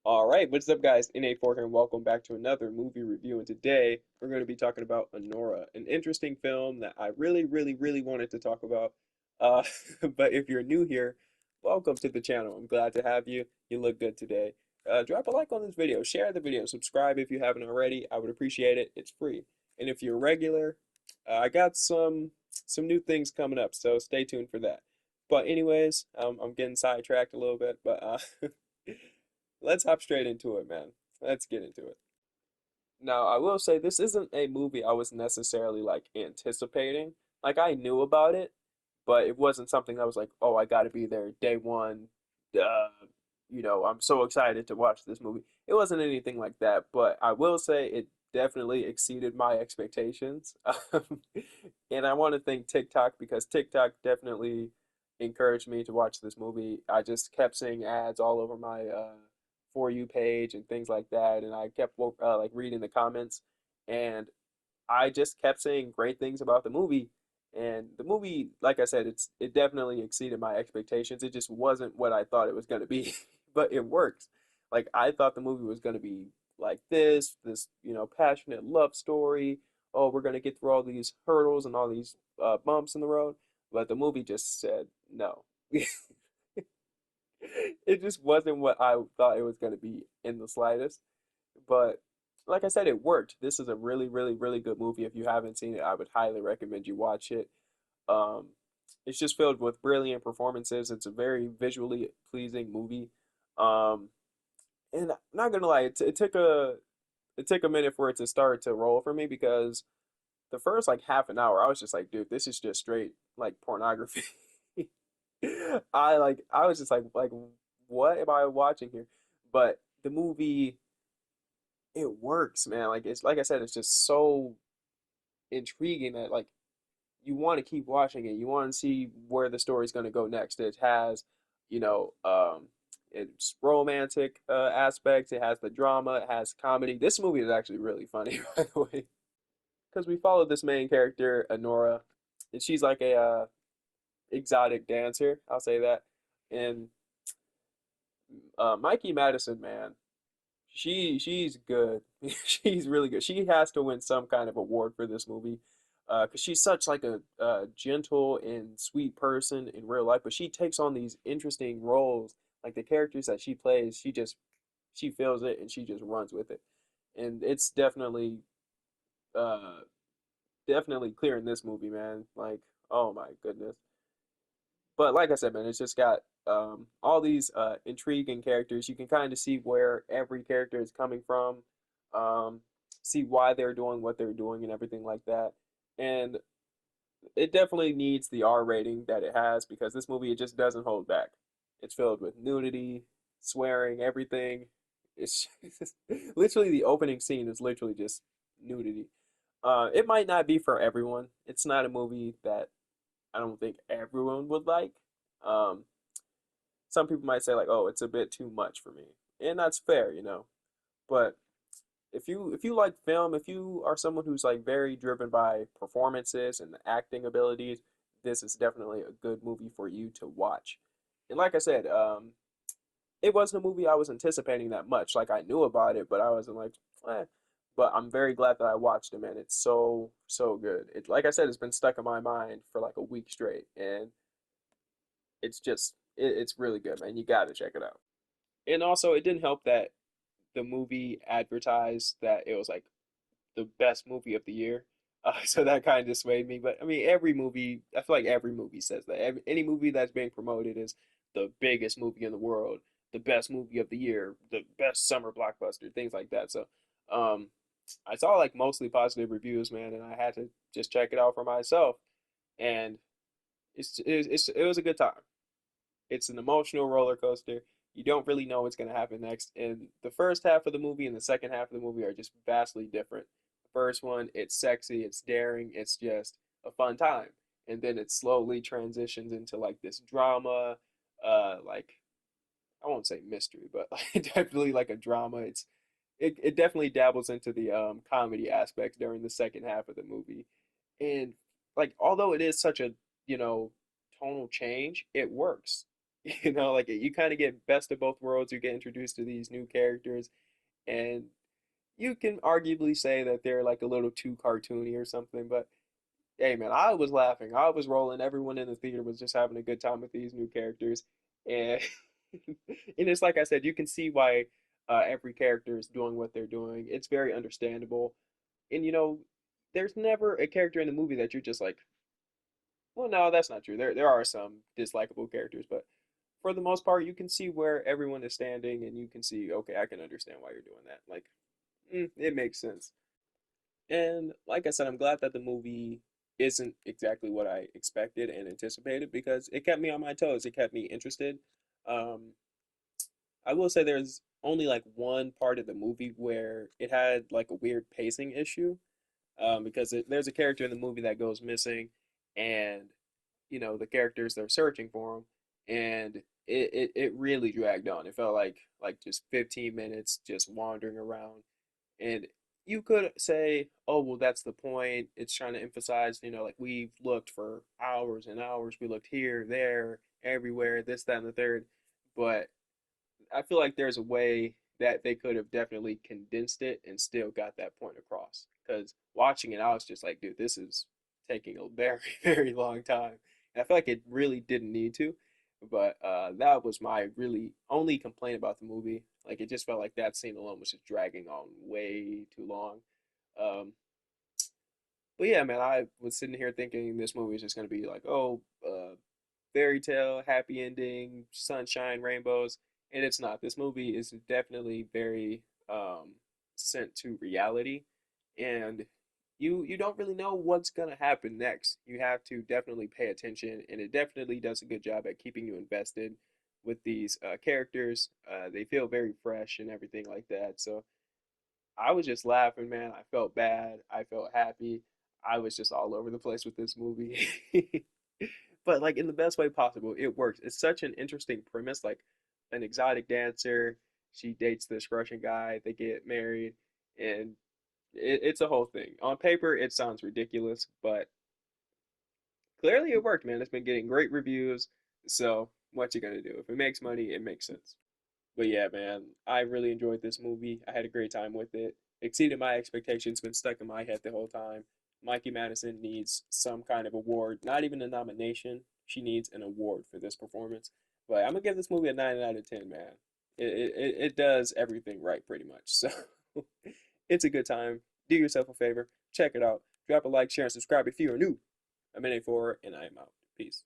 All right, what's up, guys? NA4 here, and welcome back to another movie review. And today we're going to be talking about Anora, an interesting film that I really wanted to talk about. Uh, but if you're new here, welcome to the channel. I'm glad to have you. You look good today. Drop a like on this video, share the video, subscribe if you haven't already. I would appreciate it. It's free. And if you're a regular, I got some new things coming up, so stay tuned for that. But anyways, I'm getting sidetracked a little bit, but let's hop straight into it, man. Let's get into it. Now, I will say this isn't a movie I was necessarily like anticipating. Like I knew about it, but it wasn't something that was like, oh, I got to be there day one. Uh, I'm so excited to watch this movie. It wasn't anything like that, but I will say it definitely exceeded my expectations. And I want to thank TikTok because TikTok definitely encouraged me to watch this movie. I just kept seeing ads all over my For You page and things like that, and I kept like reading the comments, and I just kept saying great things about the movie. And the movie, like I said, it definitely exceeded my expectations. It just wasn't what I thought it was going to be, but it works. Like I thought the movie was going to be like this passionate love story. Oh, we're going to get through all these hurdles and all these bumps in the road, but the movie just said no. It just wasn't what I thought it was going to be in the slightest. But like I said, it worked. This is a really good movie. If you haven't seen it, I would highly recommend you watch it. Um, it's just filled with brilliant performances. It's a very visually pleasing movie. Um, and I'm not gonna lie, it took a minute for it to start to roll for me because the first like half an hour, I was just like, dude, this is just straight like pornography. I was just like what am I watching here? But the movie it works, man. Like it's like I said, it's just so intriguing that like you want to keep watching it. You want to see where the story's going to go next. It has, you know, it's romantic aspects. It has the drama. It has comedy. This movie is actually really funny, by the way, because we follow this main character, Anora, and she's like a exotic dancer. I'll say that. And Mikey Madison, man, she's good. She's really good. She has to win some kind of award for this movie, because she's such like a gentle and sweet person in real life, but she takes on these interesting roles. Like the characters that she plays, she feels it and she just runs with it, and it's uh definitely clear in this movie, man. Like, oh my goodness. But like I said, man, it's just got all these intriguing characters. You can kind of see where every character is coming from, um, see why they're doing what they're doing, and everything like that. And it definitely needs the R rating that it has because this movie it just doesn't hold back. It's filled with nudity, swearing, everything. It's just, literally the opening scene is literally just nudity. It might not be for everyone. It's not a movie that I don't think everyone would like. Um, some people might say like, "Oh, it's a bit too much for me," and that's fair, you know. But if you like film, if you are someone who's like very driven by performances and acting abilities, this is definitely a good movie for you to watch. And like I said, it wasn't a movie I was anticipating that much. Like I knew about it, but I wasn't like, eh. But I'm very glad that I watched it, man. It's so good. It like I said, it's been stuck in my mind for like a week straight, and it's really good, man. You got to check it out. And also, it didn't help that the movie advertised that it was like the best movie of the year. So that kind of dissuaded me. But I mean, every movie, I feel like every movie says that. Any movie that's being promoted is the biggest movie in the world, the best movie of the year, the best summer blockbuster, things like that. So, um, I saw like mostly positive reviews, man, and I had to just check it out for myself. And it was a good time. It's an emotional roller coaster. You don't really know what's going to happen next. And the first half of the movie and the second half of the movie are just vastly different. The first one, it's sexy, it's daring, it's just a fun time. And then it slowly transitions into like this drama, like I won't say mystery, but definitely like a drama. It definitely dabbles into the comedy aspects during the second half of the movie. And like although it is such a, you know, tonal change, it works Like you kind of get best of both worlds. You get introduced to these new characters, and you can arguably say that they're like a little too cartoony or something. But hey, man, I was laughing. I was rolling. Everyone in the theater was just having a good time with these new characters, and and it's like I said, you can see why every character is doing what they're doing. It's very understandable, and there's never a character in the movie that you're just like, well, no, that's not true. There are some dislikable characters, but for the most part, you can see where everyone is standing, and you can see, okay, I can understand why you're doing that. Like, it makes sense. And like I said, I'm glad that the movie isn't exactly what I expected and anticipated because it kept me on my toes. It kept me interested. Um, I will say there's only like one part of the movie where it had like a weird pacing issue because there's a character in the movie that goes missing, and the characters they're searching for him, and it really dragged on. It felt like just 15 minutes just wandering around, and you could say, oh, well, that's the point. It's trying to emphasize, like we've looked for hours and hours. We looked here, there, everywhere, this, that, and the third. But I feel like there's a way that they could have definitely condensed it and still got that point across. Because watching it, I was just like, dude, this is taking a very, very long time. And I feel like it really didn't need to. But that was my really only complaint about the movie. Like, it just felt like that scene alone was just dragging on way too long. Um, but yeah, man, I was sitting here thinking this movie is just going to be like, oh, fairy tale, happy ending, sunshine, rainbows, and it's not. This movie is definitely very sent to reality, and you don't really know what's gonna happen next. You have to definitely pay attention, and it definitely does a good job at keeping you invested with these characters. They feel very fresh and everything like that. So I was just laughing, man. I felt bad. I felt happy. I was just all over the place with this movie. But like in the best way possible, it works. It's such an interesting premise, like an exotic dancer, she dates this Russian guy, they get married, and it's a whole thing. On paper, it sounds ridiculous, but clearly it worked, man. It's been getting great reviews. So what you gonna do? If it makes money, it makes sense. But yeah, man, I really enjoyed this movie. I had a great time with it. Exceeded my expectations, been stuck in my head the whole time. Mikey Madison needs some kind of award, not even a nomination. She needs an award for this performance. But I'm gonna give this movie a 9 out of 10, man. It does everything right pretty much. So it's a good time. Do yourself a favor, check it out. Drop a like, share, and subscribe if you are new. I'm NA4, and I am out. Peace.